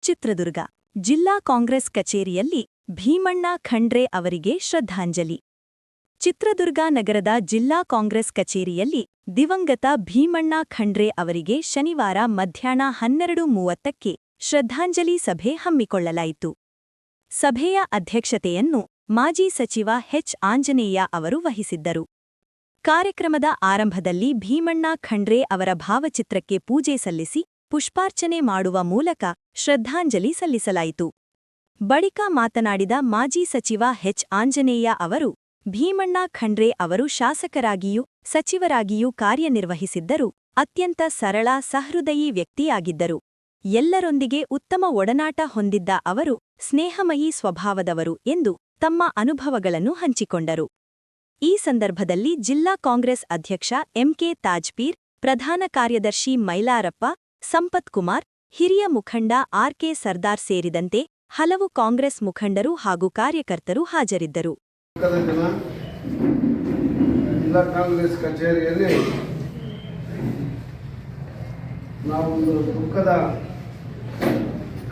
ಚಿತ್ರದುರ್ಗ ಜಿಲ್ಲಾ ಕಾಂಗ್ರೆಸ್ ಕಚೇರಿಯಲ್ಲಿ ಭೀಮಣ್ಣ ಖಂಡ್ರೆ ಅವರಿಗೆ ಶ್ರದ್ಧಾಂಜಲಿ. ಚಿತ್ರದುರ್ಗ ನಗರದ ಜಿಲ್ಲಾ ಕಾಂಗ್ರೆಸ್ ಕಚೇರಿಯಲ್ಲಿ ದಿವಂಗತ ಭೀಮಣ್ಣ ಖಂಡ್ರೆ ಅವರಿಗೆ ಶನಿವಾರ ಮಧ್ಯಾಹ್ನ 12:30ಕ್ಕೆ ಶ್ರದ್ಧಾಂಜಲಿ ಸಭೆ ಹಮ್ಮಿಕೊಳ್ಳಲಾಯಿತು. ಸಭೆಯ ಅಧ್ಯಕ್ಷತೆಯನ್ನು ಮಾಜಿ ಸಚಿವ ಎಚ್. ಆಂಜನೇಯ ಅವರು ವಹಿಸಿದ್ದರು. ಕಾರ್ಯಕ್ರಮದ ಆರಂಭದಲ್ಲಿ ಭೀಮಣ್ಣ ಖಂಡ್ರೆ ಅವರ ಭಾವಚಿತ್ರಕ್ಕೆ ಪೂಜೆ ಸಲ್ಲಿಸಿ ಪುಷ್ಪಾರ್ಚನೆ ಮಾಡುವ ಮೂಲಕ ಶ್ರದ್ಧಾಂಜಲಿ ಸಲ್ಲಿಸಲಾಯಿತು. ಬಳಿಕ ಮಾತನಾಡಿದ ಮಾಜಿ ಸಚಿವ ಎಚ್. ಆಂಜನೇಯ ಅವರು, ಭೀಮಣ್ಣ ಖಂಡ್ರೆ ಅವರು ಶಾಸಕರಾಗಿಯೂ ಸಚಿವರಾಗಿಯೂ ಕಾರ್ಯನಿರ್ವಹಿಸಿದ್ದರು. ಅತ್ಯಂತ ಸರಳ ಸಹೃದಯಿ ವ್ಯಕ್ತಿಯಾಗಿದ್ದರು. ಎಲ್ಲರೊಂದಿಗೆ ಉತ್ತಮ ಒಡನಾಟ ಹೊಂದಿದ್ದ ಅವರು ಸ್ನೇಹಮಯೀ ಸ್ವಭಾವದವರು ಎಂದು ತಮ್ಮ ಅನುಭವಗಳನ್ನು ಹಂಚಿಕೊಂಡರು. ಈ ಸಂದರ್ಭದಲ್ಲಿ ಜಿಲ್ಲಾ ಕಾಂಗ್ರೆಸ್ ಅಧ್ಯಕ್ಷ ಎಂಕೆ ತಾಜ್ಪೀರ್, ಪ್ರಧಾನ ಕಾರ್ಯದರ್ಶಿ ಮೈಲಾರಪ್ಪ, ಸಂಪತ್ ಕುಮಾರ್, ಹಿರಿಯ ಮುಖಂಡ ಆರ್ಕೆ ಸರ್ದಾರ್ ಸೇರಿದಂತೆ ಹಲವು ಕಾಂಗ್ರೆಸ್ ಮುಖಂಡರು ಹಾಗೂ ಕಾರ್ಯಕರ್ತರು ಹಾಜರಿದ್ದರು. ಜಿಲ್ಲಾ ಕಾಂಗ್ರೆಸ್ ಕಚೇರಿಯಲ್ಲಿ ನಾವೊಂದು ದುಃಖದ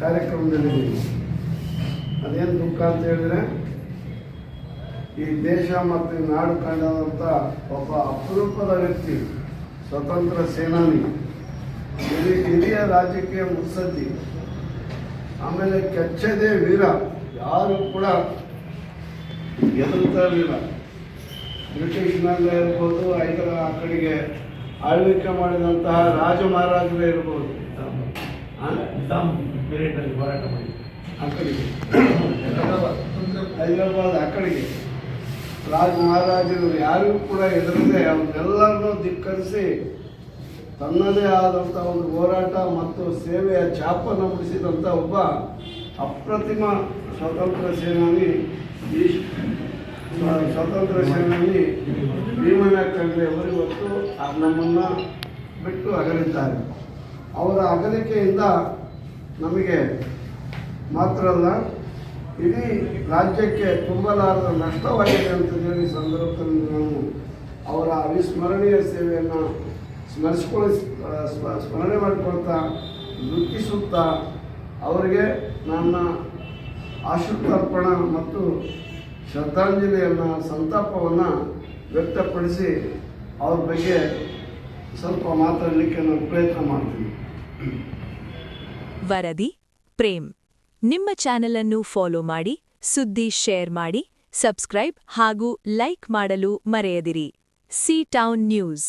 ಕಾರ್ಯಕ್ರಮದಲ್ಲಿದ್ದೀವಿ. ಅದೇನು ದುಃಖ ಅಂತ ಹೇಳಿದ್ರೆ, ಈ ದೇಶ ಮತ್ತು ನಾಡು ಕಂಡಂಥ ಒಬ್ಬ ಅಪರೂಪದ ವ್ಯಕ್ತಿ, ಸ್ವತಂತ್ರ ಸೇನಾನಿ, ಹಿರಿಯ ರಾಜಕೀಯ ಮುತ್ಸದ್ದಿ, ಆಮೇಲೆ ಕೆಚ್ಚದೆ ವೀರ, ಯಾರು ಕೂಡ ಎದುರುತ್ತಾ ಇರಲಿಲ್ಲ. ಬ್ರಿಟಿಷ್ನಲ್ಲೇ ಇರ್ಬೋದು, ಆ ಕಡೆಗೆ ಆಳ್ವಿಕೆ ಮಾಡಿದಂತಹ ರಾಜ ಮಹಾರಾಜರೇ ಇರ್ಬೋದು, ಹೋರಾಟ ಮಾಡಿ ಆ ಕಡೆಗೆ ಹೈದರಾಬಾದ್ ಆ ಕಡೆಗೆ ರಾಜ ಮಹಾರಾಜರು ಯಾರಿಗೂ ಕೂಡ ಎದುರದೆ ಅವನ್ನೆಲ್ಲರನ್ನೂ ಧಿಕ್ಕರಿಸಿ ತನ್ನದೇ ಆದಂಥ ಒಂದು ಹೋರಾಟ ಮತ್ತು ಸೇವೆಯ ಛಾಪನ್ನು ಮೂಡಿಸಿದಂಥ ಒಬ್ಬ ಅಪ್ರತಿಮ ಸ್ವತಂತ್ರ ಸೇನಾನಿ ಭೀಮಣ್ಣ ಖಂಡ್ರೆ ಅವರು ಇವತ್ತು ನಮ್ಮನ್ನು ಬಿಟ್ಟು ಅಗಲಿದ್ದಾರೆ. ಅವರ ಅಗಲಿಕೆಯಿಂದ ನಮಗೆ ಮಾತ್ರ ಅಲ್ಲ, ಇಡೀ ರಾಜ್ಯಕ್ಕೆ ತುಂಬಲಾರದ ನಷ್ಟವಾಗಿದೆ ಅಂತ ಹೇಳಿ ಸಂದರ್ಭದಲ್ಲಿ ನಾವು ಅವರ ಅವಿಸ್ಮರಣೀಯ ಸೇವೆಯನ್ನು ಸ್ಮರಣೆ ಮಾಡಿಕೊಳ್ತಾ ದುಃಖಿಸುತ್ತಾ ಅವರಿಗೆ ನನ್ನ ಆಶುತರ್ಪಣ ಮತ್ತು ಶ್ರದ್ಧಾಂಜಲಿಯನ್ನು, ಸಂತಾಪವನ್ನು ವ್ಯಕ್ತಪಡಿಸಿ ಅವ್ರ ಬಗ್ಗೆ ಸ್ವಲ್ಪ ಮಾತಾಡಲಿಕ್ಕೆ ನಾನು ಪ್ರಯತ್ನ ಮಾಡ್ತೀನಿ. ವರದಿ ಪ್ರೇಮ್. ನಿಮ್ಮ ಚಾನೆಲ್ ಅನ್ನು ಫಾಲೋ ಮಾಡಿ, ಸುದ್ದಿ ಶೇರ್ ಮಾಡಿ, ಸಬ್ಸ್ಕ್ರೈಬ್ ಹಾಗೂ ಲೈಕ್ ಮಾಡಲು ಮರೆಯದಿರಿ. C town news.